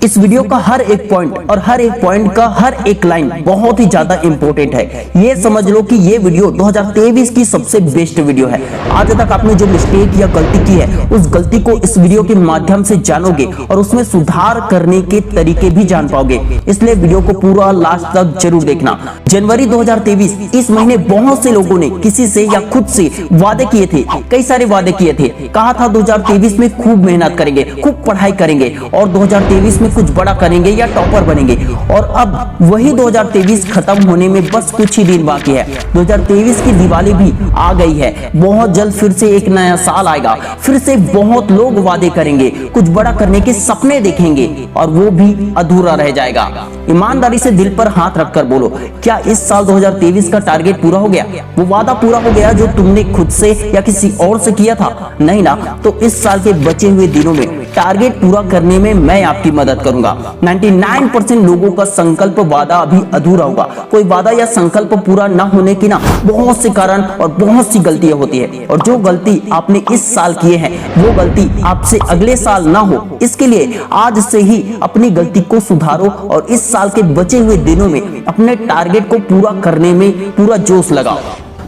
इस वीडियो का हर एक पॉइंट और हर एक पॉइंट का हर एक लाइन बहुत ही ज्यादा इंपॉर्टेंट है। ये समझ लो कि ये वीडियो 2023 की सबसे बेस्ट वीडियो है। आज तक आपने जो मिस्टेक या गलती की है उस गलती को इस वीडियो के माध्यम से जानोगे और उसमें सुधार करने के तरीके भी जान पाओगे। इसलिए वीडियो को पूरा लास्ट तक जरूर देखना। जनवरी 2023 इस महीने बहुत से लोगों ने किसी से या खुद से वादे किए थे, कई सारे वादे किए थे। कहा था 2023 में खूब मेहनत करेंगे, खूब पढ़ाई करेंगे और 2023 में कुछ बड़ा करेंगे या टॉपर बनेंगे। और अब वही 2023 खत्म होने में बस कुछ ही दिन बाकी है। 2023 की दिवाली भी आ गई है। बहुत जल्द फिर से एक नया साल आएगा। फिर से बहुत लोग वादे करेंगे, कुछ बड़ा करने के सपने देखेंगे और वो भी अधूरा रह जाएगा। ईमानदारी से दिल पर हाथ रखकर बोलो, क्या इस साल 2023 का टारगेट पूरा हो गया? वो वादा पूरा हो गया जो तुमने खुद से या किसी और से किया था? नहीं ना? तो इस साल के बचे हुए दिनों में टारगेट पूरा करने में मैं आपकी मदद करूंगा। 99% लोगों का संकल्प वादा अभी अधूरा होगा। कोई वादा या संकल्प पूरा न होने की ना बहुत से कारण और बहुत सी गलतियां होती है। और जो गलती आपने इस साल किए हैं वो गलती आपसे अगले साल ना हो, इसके लिए आज से ही अपनी गलती को सुधारो और इस साल के बचे हुए दिनों में अपने टारगेट को पूरा करने में पूरा जोश लगाओ।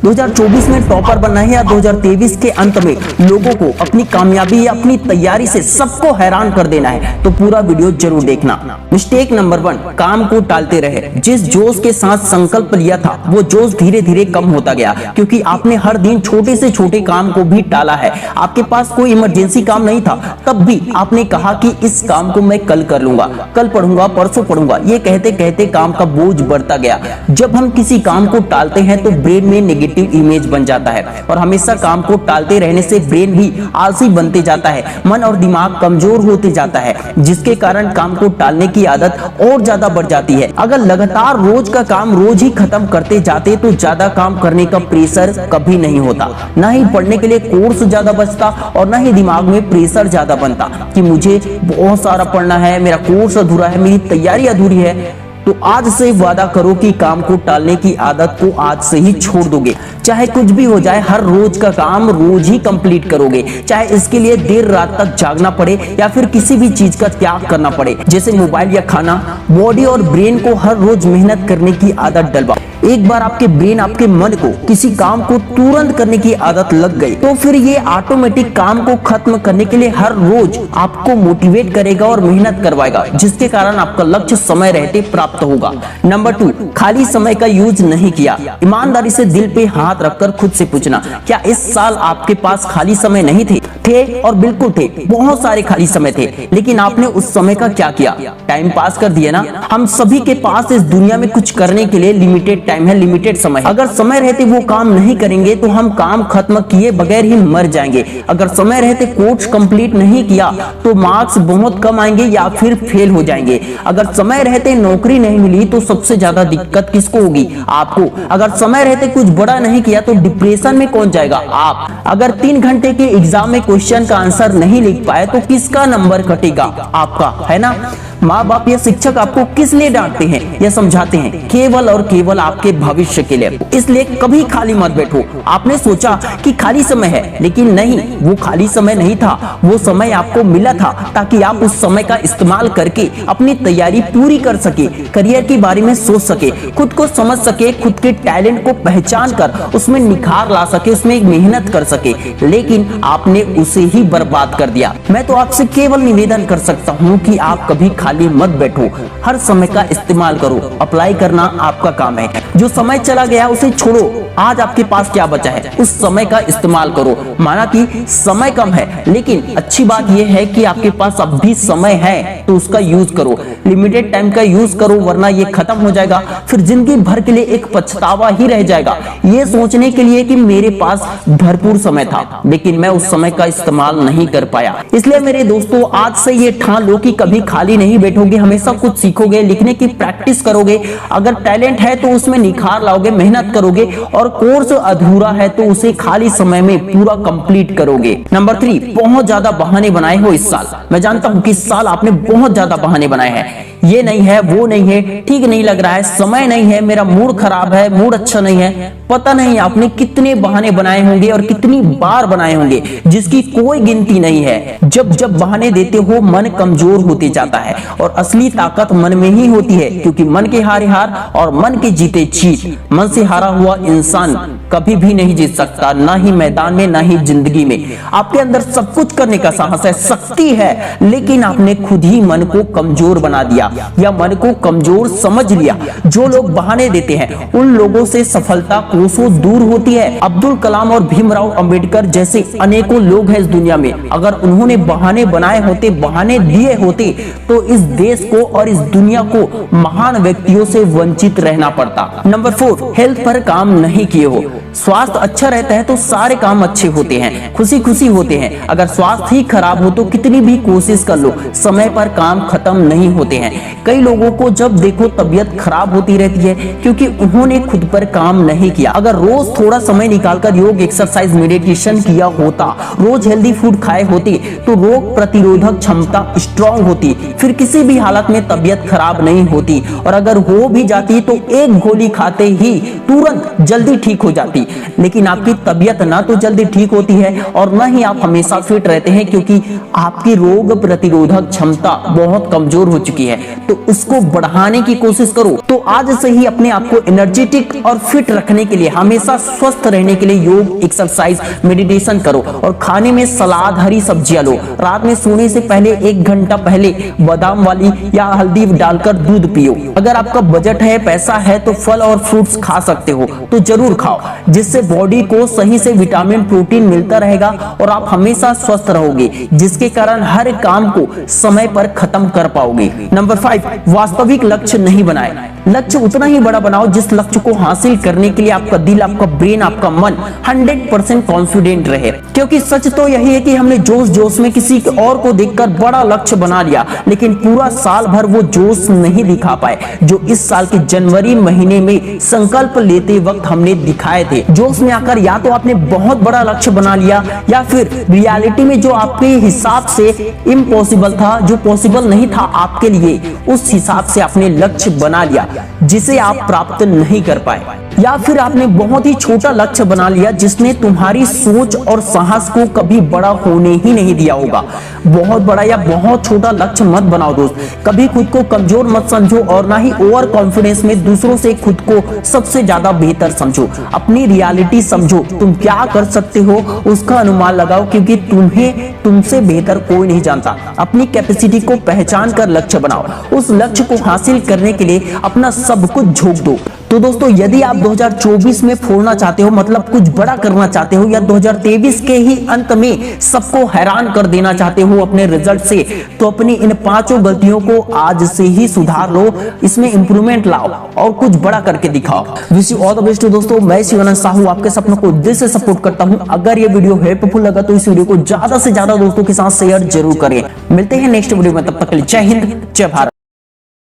2024 में टॉपर बनना है या 2023 के अंत में लोगों को अपनी कामयाबी या अपनी तैयारी से सबको हैरान कर देना है तो पूरा वीडियो जरूर देखना। मिस्टेक नंबर 1, काम को टालते रहे। जिस जोश के साथ संकल्प लिया था वो जोश धीरे धीरे कम होता गया क्योंकि आपने हर दिन छोटे से छोटे काम को भी टाला है। आपके पास कोई इमरजेंसी काम नहीं था, तब भी आपने कहा कि इस काम को मैं कल कर लूंगा, कल पढ़ूंगा, परसों पढ़ूंगा। ये कहते कहते काम का बोझ बढ़ता गया। जब हम किसी काम को टालते हैं तो ब्रेन में नेगेटिव इमेज बन जाता है और हमेशा काम को टालते रहने से ब्रेन भी आलसी बनते जाता है, मन और दिमाग कमजोर होते जाता है, जिसके कारण काम को टालने की आदत और ज्यादा बढ़ जाती है। अगर लगातार रोज का काम रोज ही खत्म करते जाते तो ज्यादा काम करने का प्रेशर कभी नहीं होता, ना ही पढ़ने के लिए कोर्स ज्यादा बचता और ना ही दिमाग में प्रेशर ज्यादा बनता कि मुझे बहुत सारा पढ़ना है, मेरा कोर्स अधूरा है, मेरी तैयारी अधूरी है। तो आज से वादा करो कि काम को टालने की आदत को आज से ही छोड़ दोगे। चाहे कुछ भी हो जाए, हर रोज का काम रोज ही कंप्लीट करोगे, चाहे इसके लिए देर रात तक जागना पड़े या फिर किसी भी चीज का त्याग करना पड़े, जैसे मोबाइल या खाना। बॉडी और ब्रेन को हर रोज मेहनत करने की आदत डलवाओ। एक बार आपके ब्रेन, आपके मन को किसी काम को तुरंत करने की आदत लग गई तो फिर ये ऑटोमेटिक काम को खत्म करने के लिए हर रोज आपको मोटिवेट करेगा और मेहनत करवाएगा, जिसके कारण आपका लक्ष्य समय रहते प्राप्त होगा। नंबर 2, खाली समय का यूज नहीं किया। ईमानदारी से दिल पे हाथ रखकर खुद से पूछना, क्या इस साल आपके पास खाली समय नहीं थे? और बिल्कुल थे, बहुत सारे खाली समय थे, लेकिन आपने उस समय का क्या किया? टाइम पास कर दिया ना। हम सभी के पास इस दुनिया में कुछ करने के लिए लिमिटेड टाइम है, लिमिटेड समय है। अगर समय रहते वो काम नहीं करेंगे तो हम काम खत्म किए बगैर ही मर जाएंगे। अगर समय रहते कोर्स कंप्लीट नहीं किया तो मार्क्स बहुत कम आएंगे या फिर फेल हो जाएंगे। अगर समय रहते नौकरी नहीं मिली तो सबसे ज्यादा दिक्कत किसको होगी? आपको। अगर समय रहते कुछ बड़ा नहीं किया तो डिप्रेशन में कौन जाएगा? आप। अगर 3 घंटे के एग्जाम में क्वेश्चन का आंसर नहीं लिख पाए तो किसका नंबर कटेगा? आपका, है ना? माँ बाप या शिक्षक आपको किस लिए डांटते हैं या समझाते हैं? केवल और केवल आपके भविष्य के लिए। इसलिए कभी खाली मत बैठो। आपने सोचा कि खाली समय है, लेकिन नहीं, वो खाली समय नहीं था। वो समय आपको मिला था ताकि आप उस समय का इस्तेमाल करके अपनी तैयारी पूरी कर सके, करियर के बारे में सोच सके, खुद को समझ सके, खुद के टैलेंट को पहचान कर उसमें निखार ला सके, उसमें मेहनत कर सके, लेकिन आपने उसे ही बर्बाद कर दिया। मैं तो आपसे केवल निवेदन कर सकता हूँ कि आप कभी खाली मत बैठो, हर समय का इस्तेमाल करो। अप्लाई करना आपका काम है। जो समय चला गया उसे छोड़ो। आज आपके पास क्या बचा है उस समय का इस्तेमाल करो। माना कि समय कम है, लेकिन अच्छी बात यह है कि आपके पास अब भी समय है तो उसका यूज करो। लिमिटेड टाइम का यूज करो, वरना ये खत्म हो जाएगा। फिर जिंदगी भर के लिए एक पछतावा ही रह जाएगा, ये सोचने के लिए कि मेरे पास भरपूर समय था लेकिन मैं उस समय का इस्तेमाल नहीं कर पाया। इसलिए मेरे दोस्तों, आज से ये ठान लो कि कभी खाली नहीं बैठोगे, हमेशा कुछ सीखोगे, लिखने की प्रैक्टिस करोगे। अगर टैलेंट है तो उसमें निखार लाओगे, मेहनत करोगे और कोर्स अधूरा है तो उसे खाली समय में पूरा कंप्लीट करोगे। नंबर 3, बहुत ज्यादा बहाने बनाए हो इस साल। मैं जानता हूं कि इस साल आपने बहुत ज्यादा बहाने बनाए हैं। ये नहीं है, वो नहीं है, ठीक नहीं लग रहा है, समय नहीं है, मेरा मूड खराब है, मूड अच्छा नहीं है। पता नहीं आपने कितने बहाने बनाए होंगे और कितनी बार बनाए होंगे जिसकी कोई गिनती नहीं है। जब जब बहाने देते हो मन कमजोर होते जाता है और असली ताकत मन में ही होती है, क्योंकि मन के हारे हार और मन के जीते जीत। मन से हारा हुआ इंसान कभी भी नहीं जीत सकता, ना ही मैदान में ना ही जिंदगी में। आपके अंदर सब कुछ करने का साहस है, शक्ति है, लेकिन आपने खुद ही मन को कमजोर बना दिया या मन को कमजोर समझ लिया। जो लोग बहाने देते हैं उन लोगों से सफलता कोसों दूर होती है। अब्दुल कलाम और भीमराव अंबेडकर जैसे अनेकों लोग हैं इस दुनिया में, अगर उन्होंने बहाने बनाए होते, बहाने दिए होते, तो इस देश को और इस दुनिया को महान व्यक्तियों से वंचित रहना पड़ता। नंबर 4, हेल्थ पर काम नहीं किए हो। स्वास्थ्य अच्छा रहता है तो सारे काम अच्छे होते हैं, खुशी खुशी होते हैं। अगर स्वास्थ्य ही खराब हो तो कितनी भी कोशिश कर लो, समय पर काम खत्म नहीं होते हैं। कई लोगों को जब देखो तबीयत खराब होती रहती है क्योंकि उन्होंने खुद पर काम नहीं किया। अगर रोज थोड़ा समय निकालकर योग, एक्सरसाइज, मेडिटेशन किया होता, रोज हेल्दी फूड खाए होते, तो रोग प्रतिरोधक क्षमता स्ट्रांग होती, फिर किसी भी हालत में तबीयत खराब नहीं होती। और अगर हो भी जाती तो एक गोली खाते ही तुरंत जल्दी ठीक हो जाती। लेकिन आपकी तबीयत ना तो जल्दी ठीक होती है और ना ही आप हमेशा फिट रहते हैं, क्योंकि आपकी रोग प्रतिरोधक क्षमता बहुत कमजोर हो चुकी है। तो उसको बढ़ाने की कोशिश करो। तो आज से ही अपने आप को एनर्जेटिक और फिट रखने के लिए, हमेशा स्वस्थ रहने के लिए योग, एक्सरसाइज, मेडिटेशन करो और खाने में सलाद, हरी सब्जियां लो। रात में सोने से पहले 1 घंटा पहले बादाम वाली या हल्दी डालकर दूध पियो। अगर आपका बजट है, पैसा है, तो फल और फ्रूट्स खा सकते हो तो जरूर खाओ, जिससे बॉडी को सही से विटामिन, प्रोटीन मिलता रहेगा और आप हमेशा स्वस्थ रहोगे, जिसके कारण हर काम को समय पर खत्म कर पाओगे। नंबर 5, वास्तविक लक्ष्य नहीं बनाए। लक्ष्य उतना ही बड़ा बनाओ जिस लक्ष्य को हासिल करने के लिए आपका दिल, आपका ब्रेन, आपका मन 100% कॉन्फिडेंट रहे। क्योंकि सच तो यही है कि हमने जोश जोश में किसी और को देखकर बड़ा लक्ष्य बना लिया, लेकिन पूरा साल भर वो जोश नहीं दिखा पाए जो इस साल के जनवरी महीने में संकल्प लेते वक्त हमने दिखाए थे। जोश में आकर या तो आपने बहुत बड़ा लक्ष्य बना लिया या फिर रियलिटी में जो आपके हिसाब से इम्पॉसिबल था, जो पॉसिबल नहीं था आपके लिए, उस हिसाब से आपने लक्ष्य बना लिया जिसे आप प्राप्त नहीं कर पाए। या फिर आपने बहुत ही छोटा लक्ष्य बना लिया जिसने तुम्हारी सोच और साहस को कभी बड़ा होने ही नहीं दिया होगा। बहुत बड़ा या बहुत छोटा लक्ष्य मत बनाओ दोस्त। कभी खुद को कमजोर मत समझो और ना ही ओवर कॉन्फिडेंस में दूसरों से खुद को सबसे ज्यादा बेहतर समझो। अपनी रियलिटी समझो, तुम क्या कर सकते हो उसका अनुमान लगाओ, क्योंकि तुम्हें तुमसे बेहतर कोई नहीं जानता। अपनी कैपेसिटी को पहचान कर लक्ष्य बनाओ। उस लक्ष्य को हासिल करने के लिए अपना सब कुछ झोंक दो। तो दोस्तों, यदि आप 2024 में फोड़ना चाहते हो, मतलब कुछ बड़ा करना चाहते हो, या 2023 के ही अंत में सबको हैरान कर देना चाहते हो अपने रिजल्ट से, तो अपनी इन 5 गलतियों को आज से ही सुधार लो, इसमें इंप्रूवमेंट लाओ और कुछ बड़ा करके दिखाओ। Wish you all the best दोस्तों। मैं शिवानंद साहू आपके सपनों को दिल से सपोर्ट करता हूं। अगर ये वीडियो हेल्पफुल लगा तो इस वीडियो को ज्यादा से ज्यादा दोस्तों के साथ शेयर जरूर करें। मिलते हैं नेक्स्ट वीडियो में, तब तक के लिए जय हिंद, जय भारत।